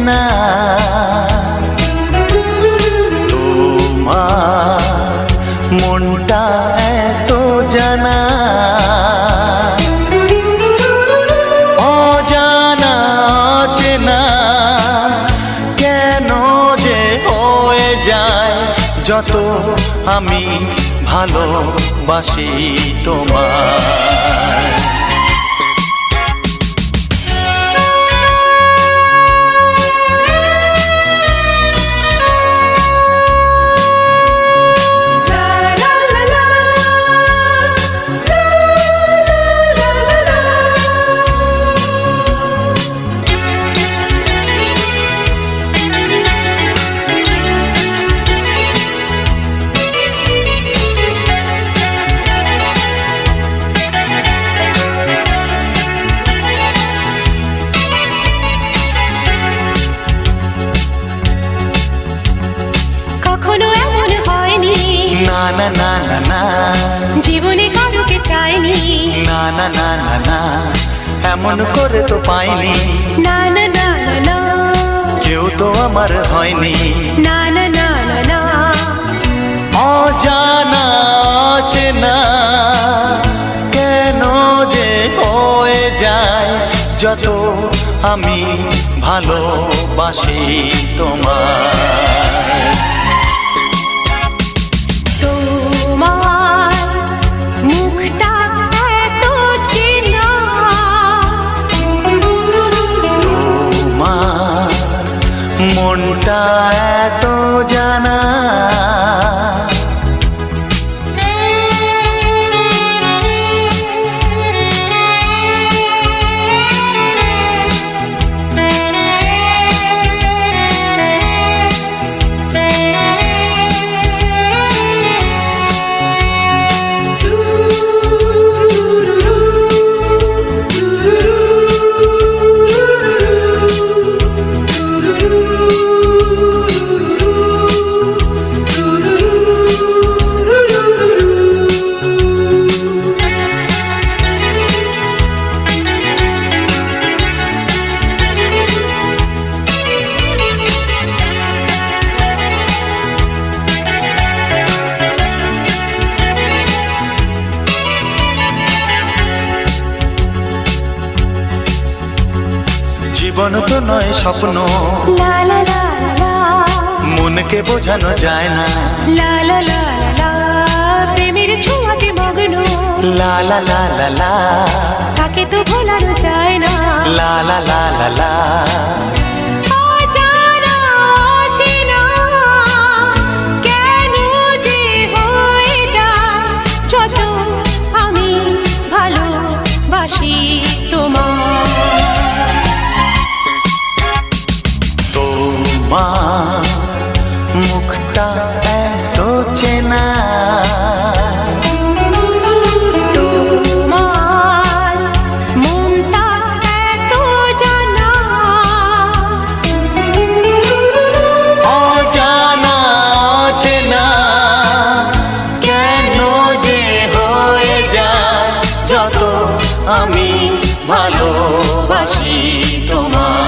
অচেনা তোমার মনটা এত জানা অজানা অচেনা কেন যে হয়ে যায় যত আমি ভালোবাসি তোমায়। না না না না না জীবনে কারোকে চাইনি না না না না না এমন করে তো পাইনি না না না না না কেউ তো আমার হয়নি না না না না না অজানা অচেনা কেন যে হয়ে যায় যত আমি ভালোবাসি তোমায়। তোমার মুখটা এত চেনা তোমার মনটা এত জানা জীবন তো নয় স্বপ্ন লা লা লা লা মনকে বোঝানো যায় না লা লা লা লা প্রেমের ছোঁয়াতে মগ্ন লা লা লা লা লা তাকে তো ভোলানো যায় না লা লা লা লা লা অজানা অচেনা কেন যে হয়ে যায় যত আমি ভালোবাসি তোমায়। তোমার মুখটা এত চেনা তোমার মনটা এত জানা অজানা অচেনা কেন যে হয়ে যায় যত আমি ভালোবাসি তোমায়।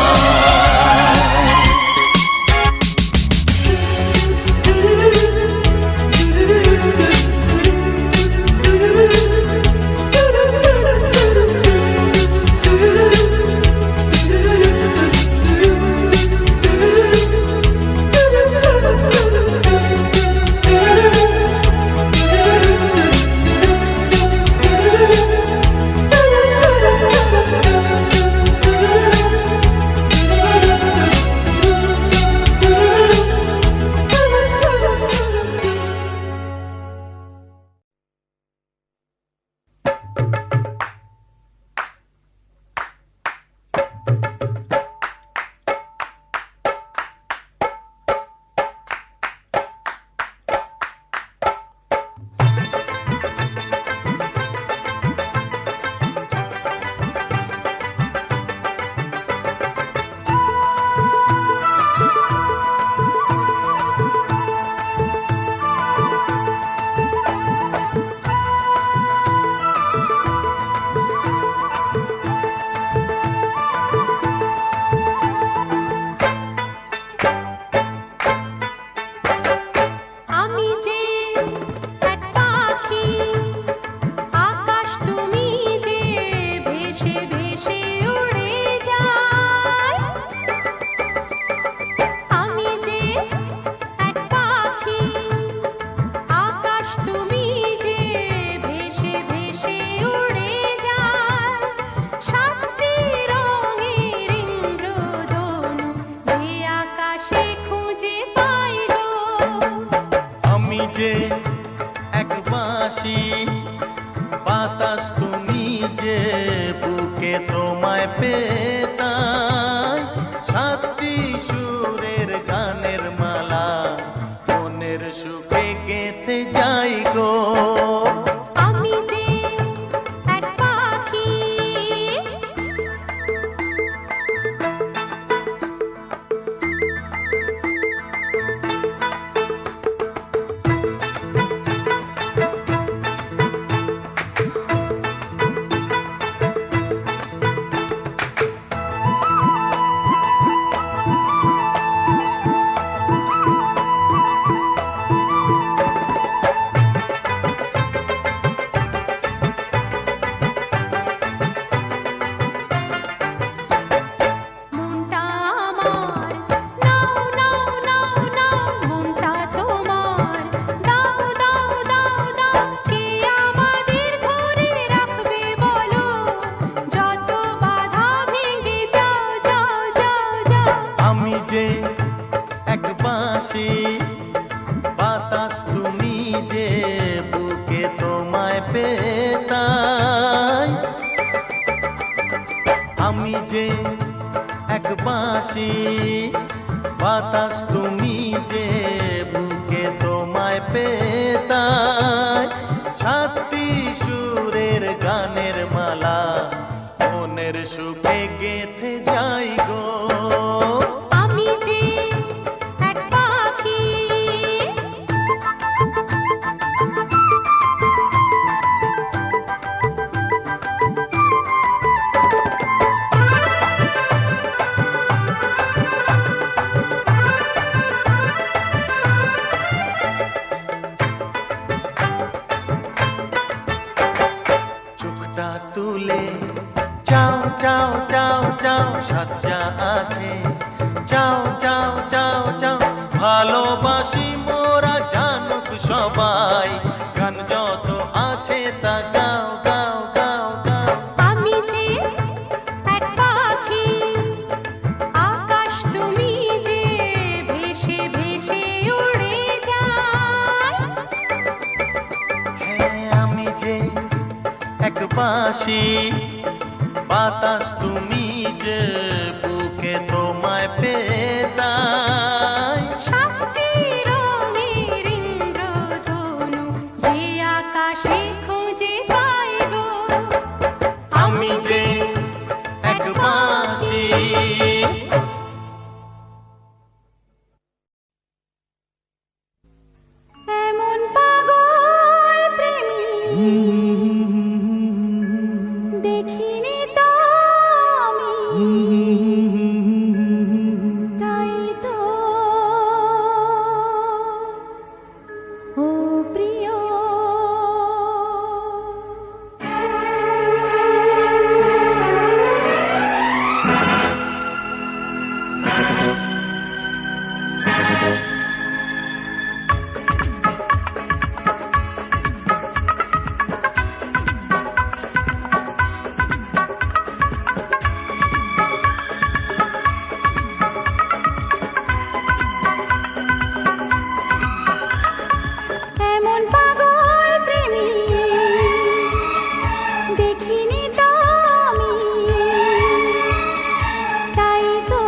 বাঁশি বাতাস তুমি যে বুকে তোমায় পেতাই সাতটি সুরের গানের মালা মনের সুখে গেঁথে যাই গো আমি যে এক পাখি মনটা আমার নাও নাও নাও নাও মনটা তোমার দাও দাও দাও দাও কে আমাদের ধরে রাখবে বলো যত বাধা ভেঙে যাও যাও যাও যাও আমি যে এক বাঁশি বাতাস তুমি যে বুকে তোমায় পেতাই আমি যে এক বাঁশি বাতাস তুমি যে বুকে তোমায় পেতাই সাতটি সুরের গানের মালা মনের সুখে গেঁথে যাই গো আমি যে এক পাখি চোখটা তুলে চাও চাও চাও চাও সাজ্জা আছে চাও চাও চাও চাও ভালোবাসি মোরা জানুক সবাই গান যত আছে তা গাও গাও গাও গাও আমি যে এক পাখি আকাশ তুমি যে ভেসে ভেসে উড়ে যায় হ্যাঁ আমি যে এক বাঁশি বাতাস তুমি যে বুকে তোমায় পেতাই সাতটি রঙের ইন্দ্রধনু যে আকাশে খুঁজে পাই গো আমি যে এক বাঁশি এমন পাগল প্রেমী দেখিনি তো আমি তাই তো ও প্রিয় এমন পাগল প্রেমী দেখিনি তো আমি তাই তো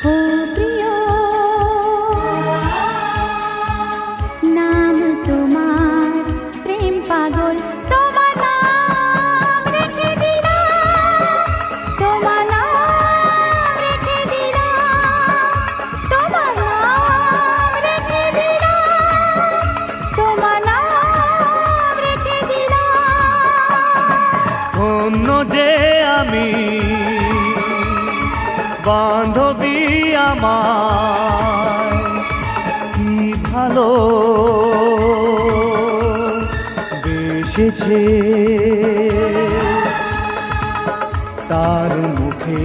ও প্রিয় নাম তোমার প্রেম পাগল তোমার নাম রেখে দিলাম তোমার নাম রেখে দিলাম তোমার নাম রেখে দিলাম তোমার নাম রেখে দিলাম অন্য যে আমি বান্ধবী আমার কি ভালো বেসেছে তার মুখে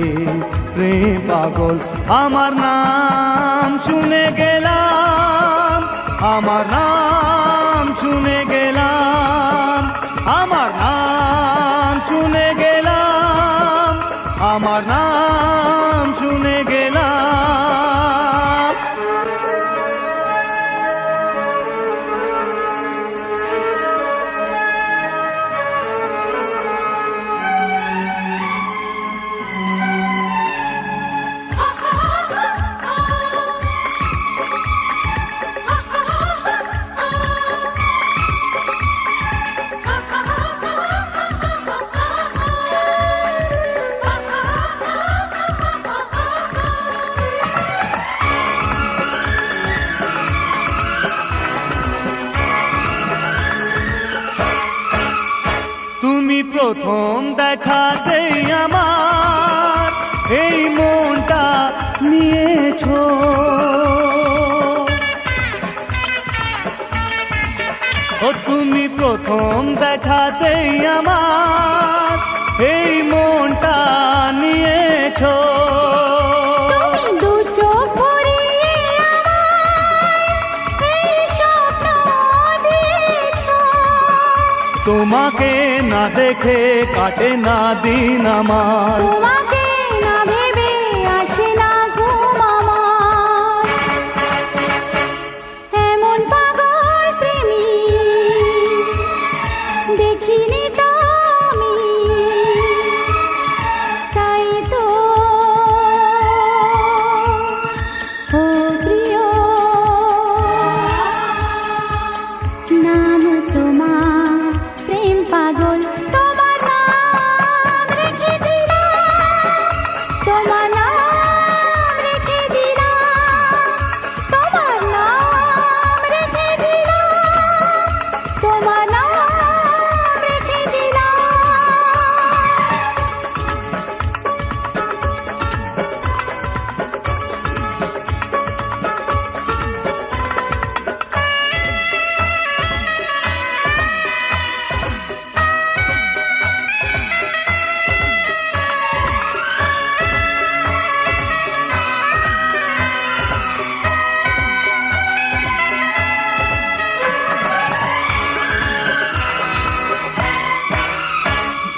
প্রেম পাগল আমার নাম শুনে গেলাম আমার নাম শুনে গেলাম আমার নাম শুনে গেলাম আমার নাম শুনে গেলাম নিয়েছো। ও তুমি প্রথম দেখাতেই আমার এই মনটা নিয়েছো। তুমি দু চোখ ভরিয়ে আমায় এই স্বপ্ন দিয়েছো। তোমাকে না দেখে কাটে না দিন আমার, তোমাকে না ভেবে আসে না ঘুম আমার। এমন পাগল প্রেমী দেখিনি তো আমি, তাই তো ও প্রিয় নাম তোমার প্রেম পাগল। তোমার নাম রেখে দিলাম, তোমার নাম রেখে দিলাম, তোমার নাম রেখে দিলাম, তোমার নাম রেখে দিলাম।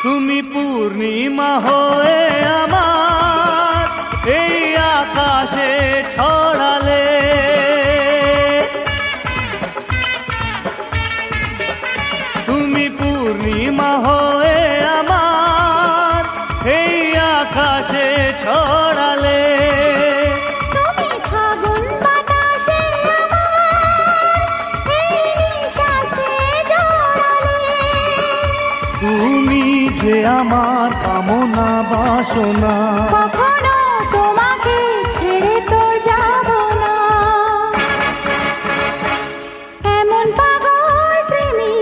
তুমি পূর্ণিমা হয়ে আমার এই আকাশে ছড়ালে। তুমি পূর্ণিমা হয়ে আমার এই আকাশে ছড়ালে। তুমি ফাগুন বাতাসে আমার এই নিঃশ্বাসে জড়ালে। তুমি যে আমার কামনা বাসনা, কখনো তোমাকে ছেড়ে তো যাব না। এমন পাগল প্রেমী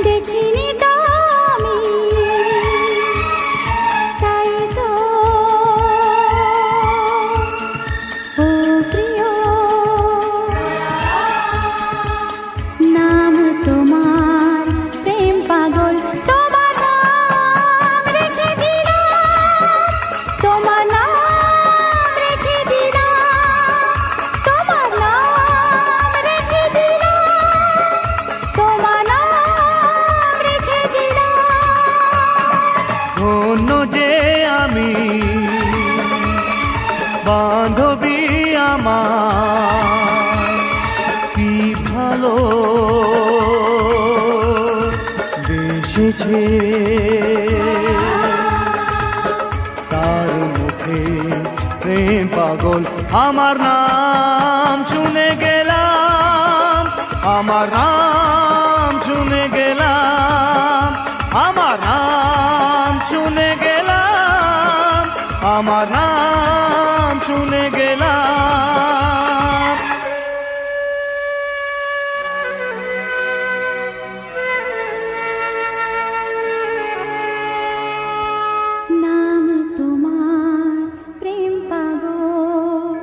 দেখিনি তো আমি, তাই তো ও প্রিয় নাম তোমার প্রেম পাগল। তোমার নাম রেখে দিলাম, তোমার নাম রেখে দিলাম, তোমার নাম রেখে দিলাম, তোমার নাম রেখে দিলাম। ধন্য যে আমি বান্ধবী আমার, কি ভালো বেসেছে। তার মুখে প্রেম পাগল আমার নাম শুনে গেলাম, আমার নাম শুনে গেলাম, আমার নাম শুনে গেলাম, আমার নাম শুনে গেলাম। নাম তোমার প্রেম পাগল,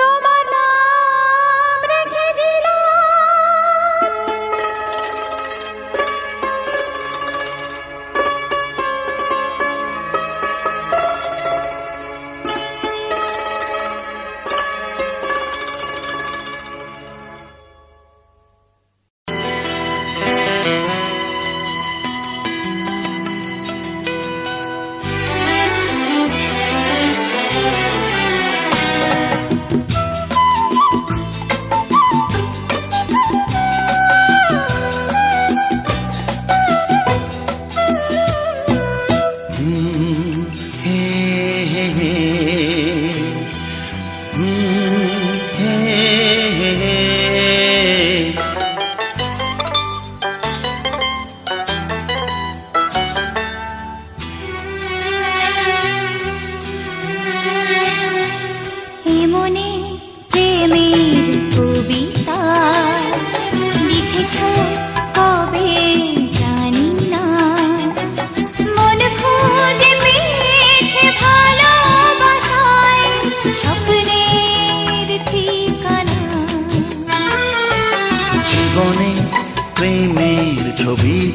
তোমার নাম রেখে দিলাম।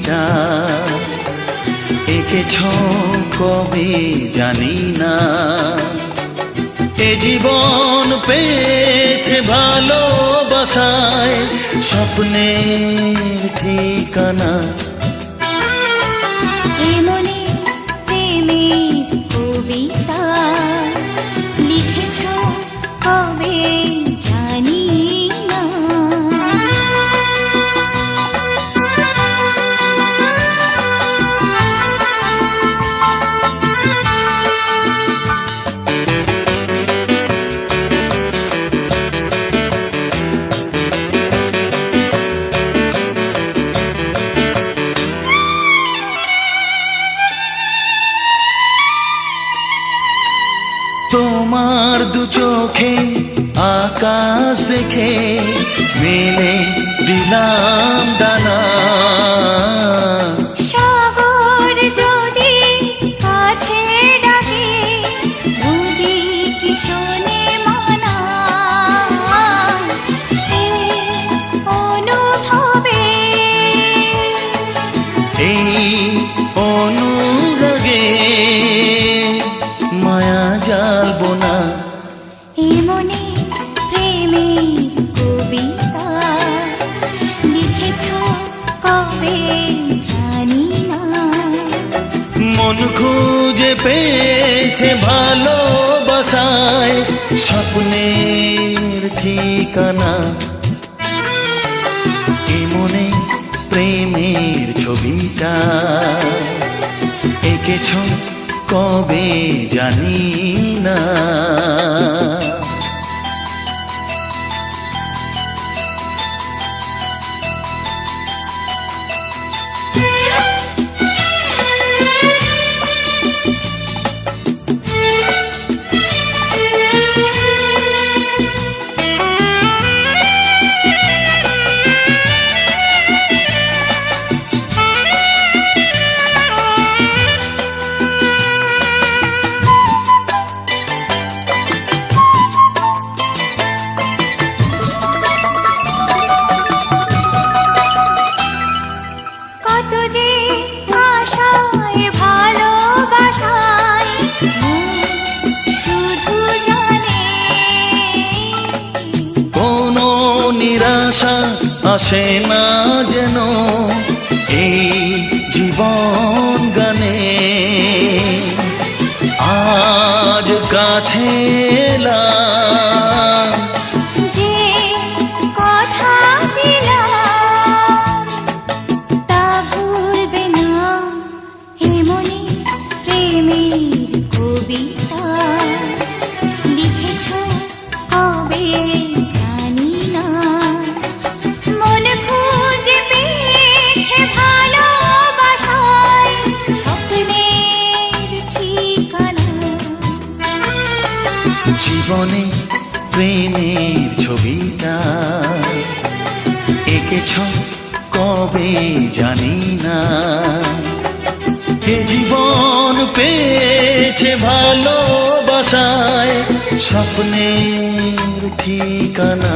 ছবিটা এঁকেছ কবে জানি না। এ জীবন পেয়েছে ভালোবাসায় স্বপ্নের ঠিকানা। এমনি প্রেমের কবিতা লিখেছ কবে জানি না। তোমার দু চোখে আকাশ দেখে মেলে দিলাম দানা। সাগর যদি কাছে ডাকে নদী কি শোনে মানা। এই অনুভবে এই অনুরাগে মায়া জ্বালবো না। এমনি প্রেমের কবিতা লিখেছ কবে জানি না। মন খুঁজে পেয়েছে ভালোবাসায় স্বপ্নের ঠিকানা। এ মনে প্রেমের ছবিটা এঁকেছ কবে জানি না। কত যে আশায় ভালোবাসায় শুধু জানে। কোনো নিরাশা আসে না যেন এই জীবন গানে। আজ কাছে এলাম যে কথা দিলাম তা ভুলবে না। এমনি প্রেমের কবিতা লিখেছ কবে জানি না। মন খুঁজে পেয়েছে ভালোবাসায় স্বপ্নের ঠিকানা। জীবনে প্রেমের ছবিটা এঁকেছ কবে জানি না। এ জীবন পেয়েছে ভালোবাসায় স্বপ্নের ঠিকানা।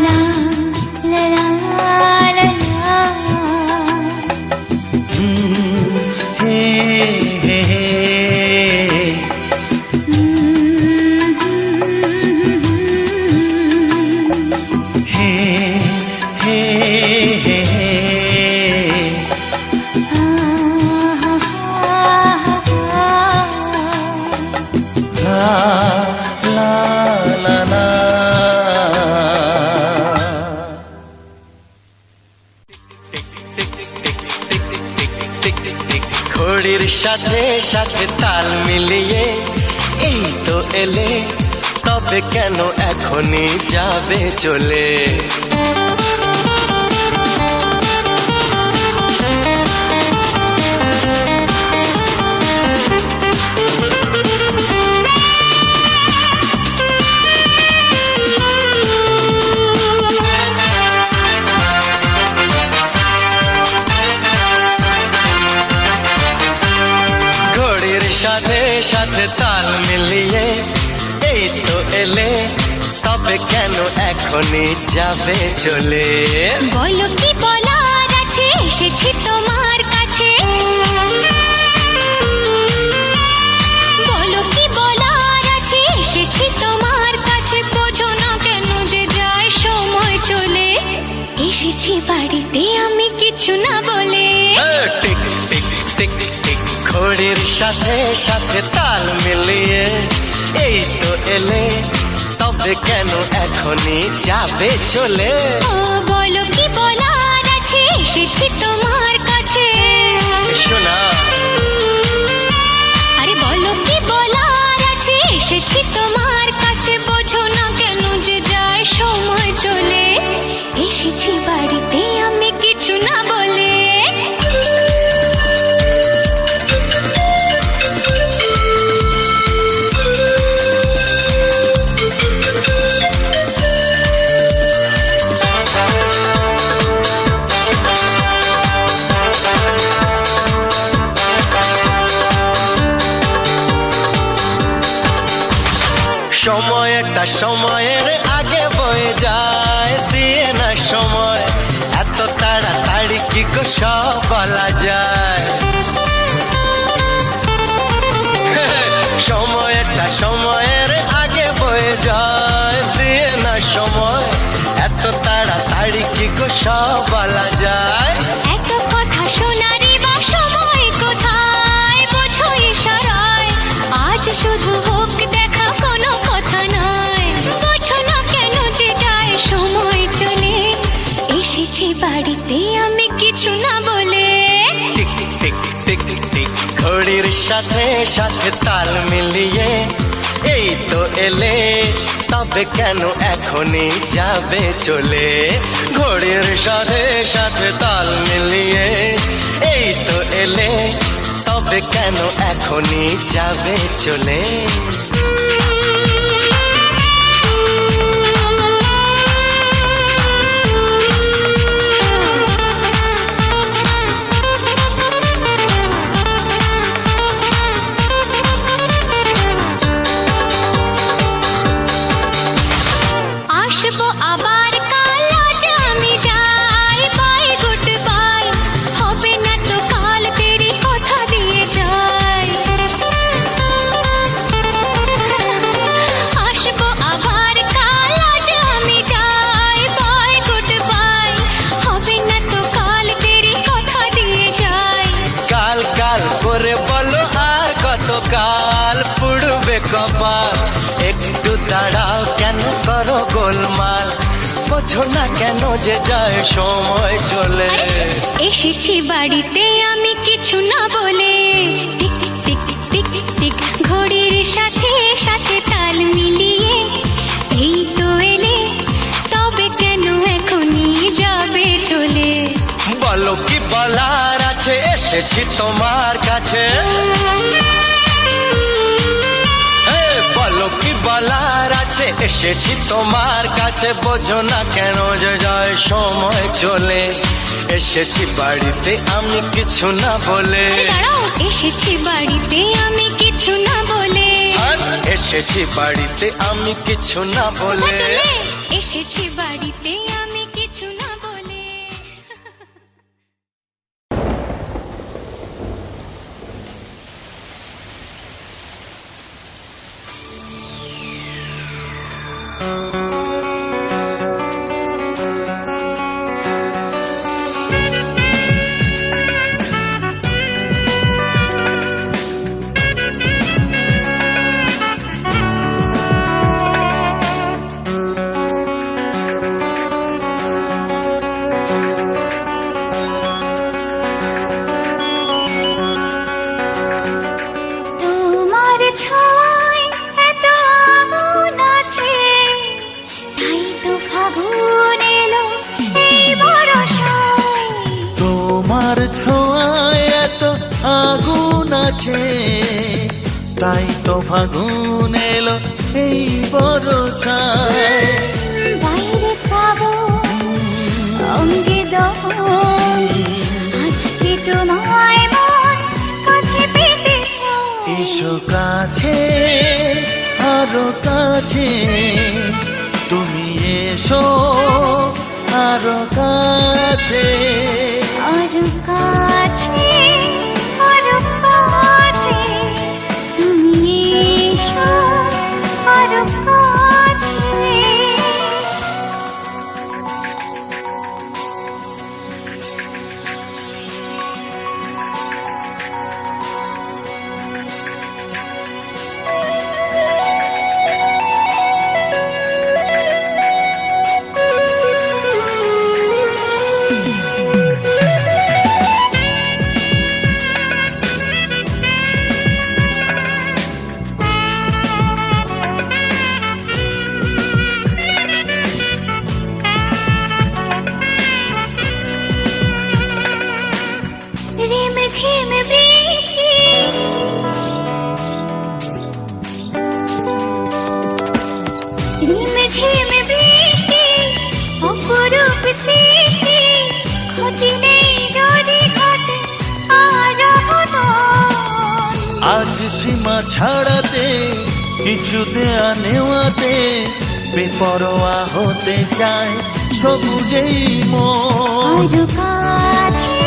লা লা লা লা হে হে হে হে হে হে হে। লা লা লা লা। ঘড়ির সাথে সাথে তাল মিলিয়ে এই তো এলে, তবে কেন এখনই যাবে চলে? ঘড়ির সাথে সাথে তাল মিলিয়ে এই তো এলে, তবে কেন এখনই যাবে চলে? বলো কি বলার এসেছি তোমার কাছে। বলো কি বলার আছে, এসেছি তোমার কাছে। বোঝো না কেন যে যায় সময় চলে। এসেছি বাড়িতে আমি কিছু না বলে। টিক টিক টিক টিক ঘড়ির সাথে সাথে তাল মিলিয়ে এই তো এলে, তবে কেন এখনই যাবে চলে? ও বলো কি বলার আছে, এসেছি তোমার কাছে। শোনা আরে বলো কি বলার আছে, এসেছি তোমার কাছে। বোঝো না কেন যে যায় সময় চলে। এসেছি বাড়িতে আমি কিছু না বলে। সময়টা সময়ের আগে বয়ে যায়, দিয়ে না সময় এত তাড়াতাড়ি কি গো সব বলা যায়। সময়টা সময়ের আগে বয়ে যায়, দিয়ে না সময় এত তাড়াতাড়ি কি গো সব বলা যায়। এত কথা শোনারই বা সময় কোথায়, বোঝো ইশারায়। আজ শুধু হোক দেখা, কোনো কথা নয়। বোঝো না কেন যে যায় সময় চলে। এসেছি বাড়িতে আমি কিছু না বলে। টিক টিক টিক টিক ঘড়ির সাথে সাথে তাল মিলিয়ে এই তো এলে, তবে কেন এখনই যাবে চলে? ঘড়ির সাথে সাথে তাল মিলিয়ে এই তো এলে, তবে কেন এখনই যাবে চলে? আসবো আবার কাল, আজ আমি যাই। বাই গুড বাই, হবে না তো কাল, তেরি কথা দিয়ে যাই। আসবো আবার কাল, আজ আমি যাই। বাই গুড বাই, হবে না তো কাল, তেরি কথা দিয়ে যাই। কাল কাল করে বলো আর কত কাল পুড়বে কপাল। একটু দাঁড়াও, কেন করো গোলমাল? বোঝো না কেন যে যায় সময় চলে। এসেছি বাড়িতে আমি কিছু না বলে। টিক টিক টিক টিক ঘড়ির সাথে সাথে তাল মিলিয়ে এই তো এলে, তবে কেন এখনই যাবে চলে। বলো কি বলার আছে, এসেছি তোমার কাছে। বলো কি বলার আছে, এসেছি তোমার কাছে। বোঝো না কেন যে যায় সময় চলে। এসেছি বাড়িতে আমি কিছু না বলে। দাঁড়াও, এসেছি বাড়িতে আমি কিছু না বলে। এসেছি বাড়িতে আমি কিছু না বলে। এসেছি বাড়িতে আমি কিছু না বলে। তোমার ছোঁয়ায় এত আগুন আছে, তাই তো ফাগুন এলো এই বরষায়। তোমার ছোঁয়ায় এত আগুন আছে, তাই তো ফাগুন এলো এই বরষায়। বাইরে শ্রাবণ, অঙ্গে দহন, আজকে তোমায় মন কাছে পেতে চায়। এসো কাছে, আরো কাছে, তুমি এসো আরো কাছে আরো কাছে আরো কাছে তুমি এসো আরো কাছে রিম ঝিম বৃষ্টি রিম ঝিম বৃষ্টি অপরূপ সৃষ্টি ক্ষতি নেই যদি ঘটে আরোহণ আজ সীমা ছাড়াতে কিছু দেয়া নেওয়াতে বেপরোয়া হতে চায় সবুজেই মন আরো কাছে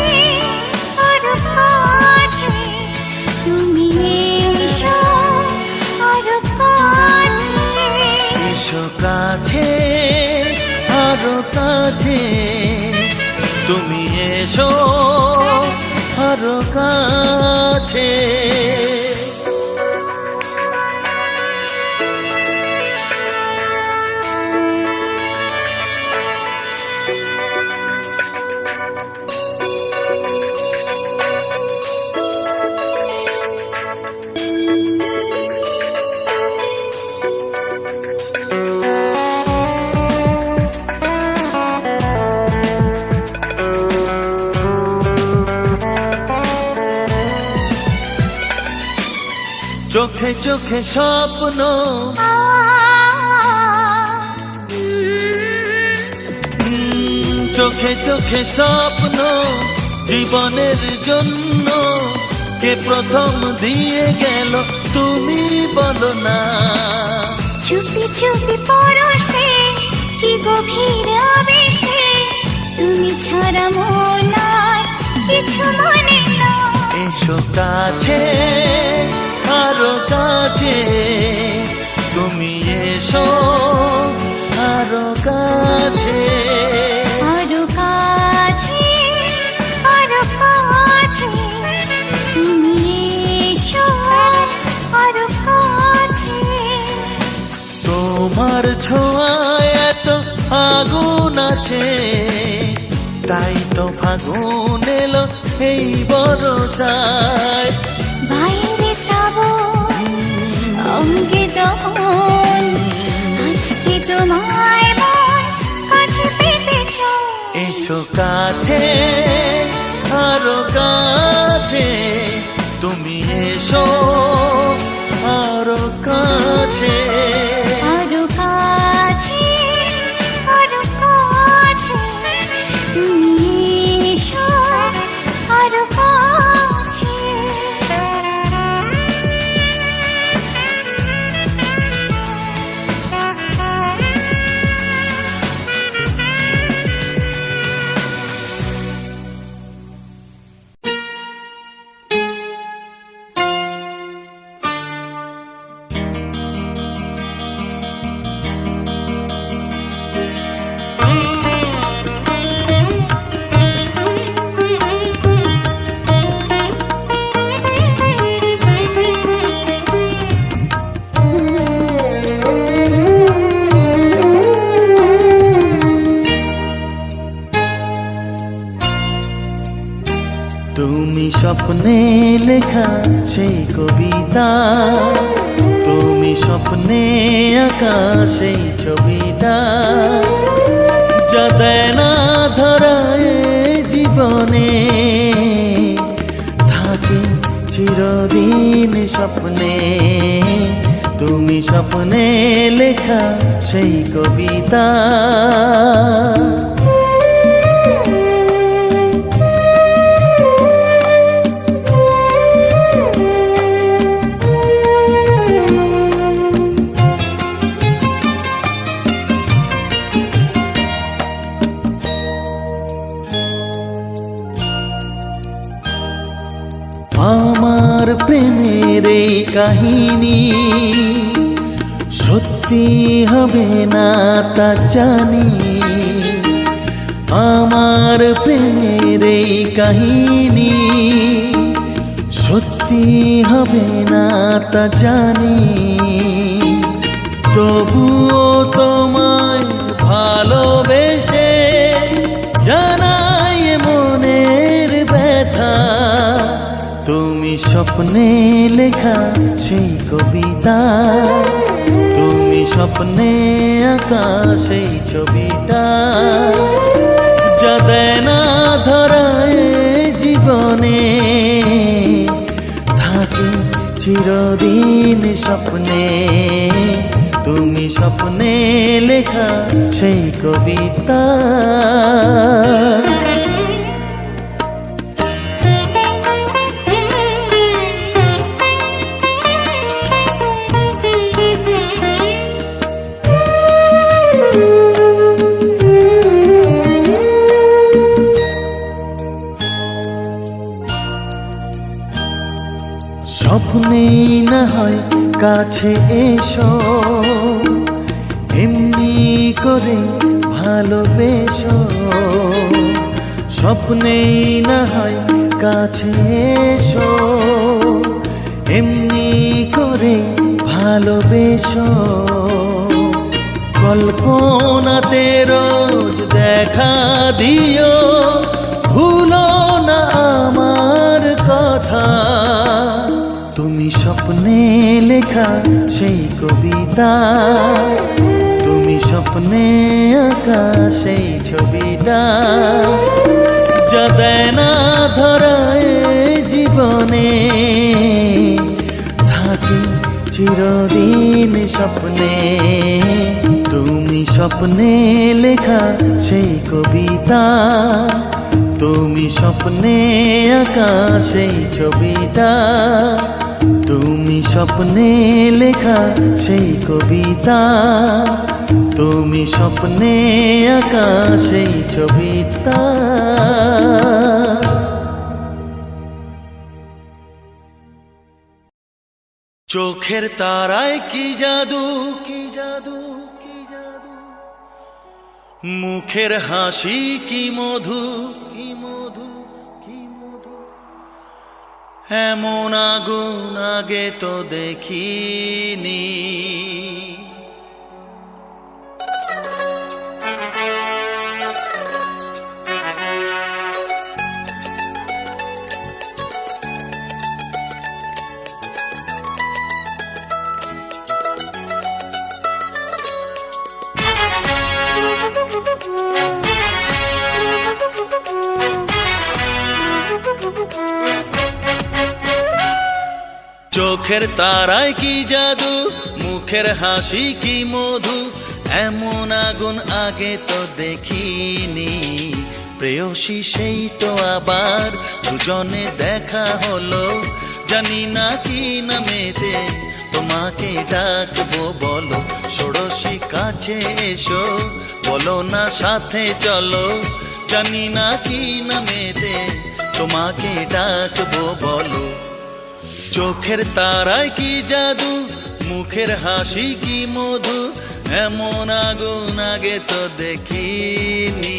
আরো কাছে তুমি এসো আরো কাছে এসো কাছে আরো কাছে তুমি এসো আরো কাছে চোখে চোখে স্বপ্ন চোখে চোখে স্বপ্ন জীবনের জন্য কে প্রথম দিয়ে গেল তুমি বলো না চুপি চুপি পরশে কি গভীর আবেশে তুমি ছাড়া মন আর কিছু মনে না এসো কাছে আরো কাছে তুমি এসো আরো কাছে আরো কাছে আরো কাছে তুমি এসো আরো কাছে তোমার ছোঁয়ায় এত আগুন আছে তাই তো ফাগুন এলো এই বরসায় বাইরে যাবো অঙ্গে দহন আজকে তোমায় মন কাছে পেতে চাও এসো কাছে আরো কাছে তুমি এসো আরো কাছে আরো কাছে আরো কাছে তুমি এসো আরো কাছে তুমি স্বপ্নে লেখা সেই কবিতা তুমি স্বপ্নে আঁকা সেই ছবিটা যা দেয় না ধরায় জীবনে থাকে চিরদিন স্বপ্নে তুমি স্বপ্নে লেখা সেই কবিতা প্রেমের এই কাহিনী সত্যি হবে না তা জানি, আমার প্রেমের এই কাহিনী সত্যি হবে না তা জানি। তবুও তোমায় ভালোবেসে জানাই মনের ব্যথা, তুমি স্বপ্নে লেখা সেই কবিতা, তুমি স্বপ্নে আঁকা সেই ছবিটা, যা দেয় না ধরায় জীবনে, থাকে চিরদিন স্বপ্নে, তুমি স্বপ্নে লেখা সেই কবিতা। স্বপ্নেই না হয় কাছে এসো, এমনি করে ভালোবেসো, স্বপ্নেই না হয় কাছে এসো, এমনি করে ভালোবেসো, কল্পনাতে রোজ দেখা দিও, ভুলো না আমার কথা, তুমি স্বপ্নে লেখা সেই কবিতা, তুমি স্বপ্নে আঁকা সেই ছবিটা, যা দেয় না ধরায় জীবনে, থাকে চিরদিন স্বপ্নে, তুমি স্বপ্নে লেখা সেই কবিতা, তুমি স্বপ্নে আঁকা সেই ছবিটা, তুমি স্বপ্নে লেখা সেই কবিতা, তুমি স্বপ্নে আঁকা সেই ছবিটা। চোখের তারায় কি জাদু, কি জাদু, কি জাদু, মুখের হাসি কি মধু, কি মধু, কি মধু, এমন আগুন আগে তো দেখিনি, চোখের তারায় কি জাদু, মুখের হাসি কি মধু, এমন আগুন আগে তো দেখিনি, প্রেয়সী সেই তো আবার দুজনে দেখা হলো, জানি না কি নামেতে তোমাকে ডাকবো, বলো ষোড়শী কাছে এসো, বলো না সাথে চলো, জানি না কি নামেতে তোমাকে ডাকবো, বলো। চোখের তারায় কি জাদু, মুখের হাসি কি মধু, এমন আগুন আগে তো দেখিনি।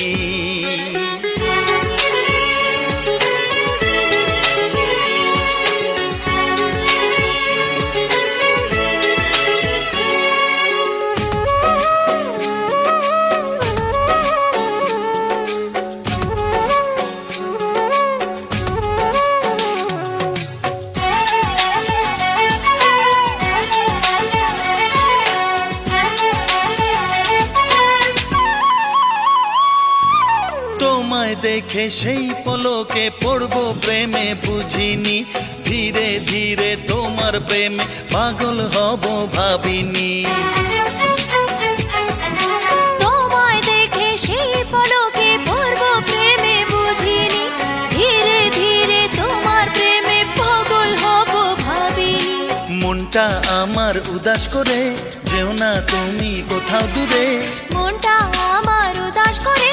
তোমায় দেখে সেই পলকে পড়বো প্রেমে বুঝিনি, ধীরে ধীরে তোমার প্রেমে পাগল হব ভাবিনি। তোমায় দেখে সেই পলকে পড়বো প্রেমে বুঝিনি, ধীরে ধীরে তোমার প্রেমে পাগল হব ভাবিনি। মনটা আমার উদাস করে যেও না তুমি কোথাও দূরে, মনটা আমার উদাস করে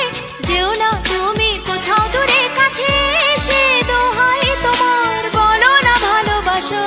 যেও না তুমি কোথাও দূরে, কাছে এসে দোহাই তোমার বলো না ভালোবাসো।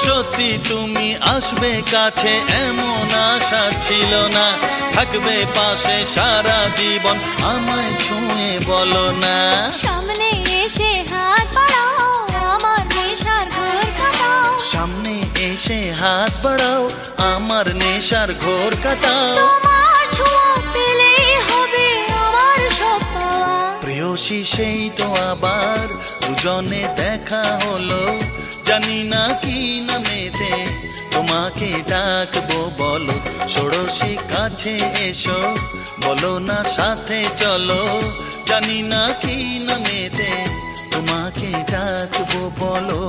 সত্যি তুমি আসবে কাছে এমন আশা ছিল না, থাকবে পাশে সারা জীবন আমায় ছুঁয়ে বলো না। সামনে এসে হাত বাড়াও, আমার নেশার ঘোর কাটাও। সামনে এসে হাত বাড়াও, আমার নেশার ঘোর কাটাও। তোমার ছোঁয়া পেলেই হবে আমার সব পাওয়া। প্রেয়সী সেই তো আবার দুজনে দেখা হলো, জানি না কি নামেতে তোমাকে ডাকবো বলো। ষোড়শী কাছে এসো, বলো না সাথে চলো, জানি না কি নামেতে তোমাকে ডাকবো বলো।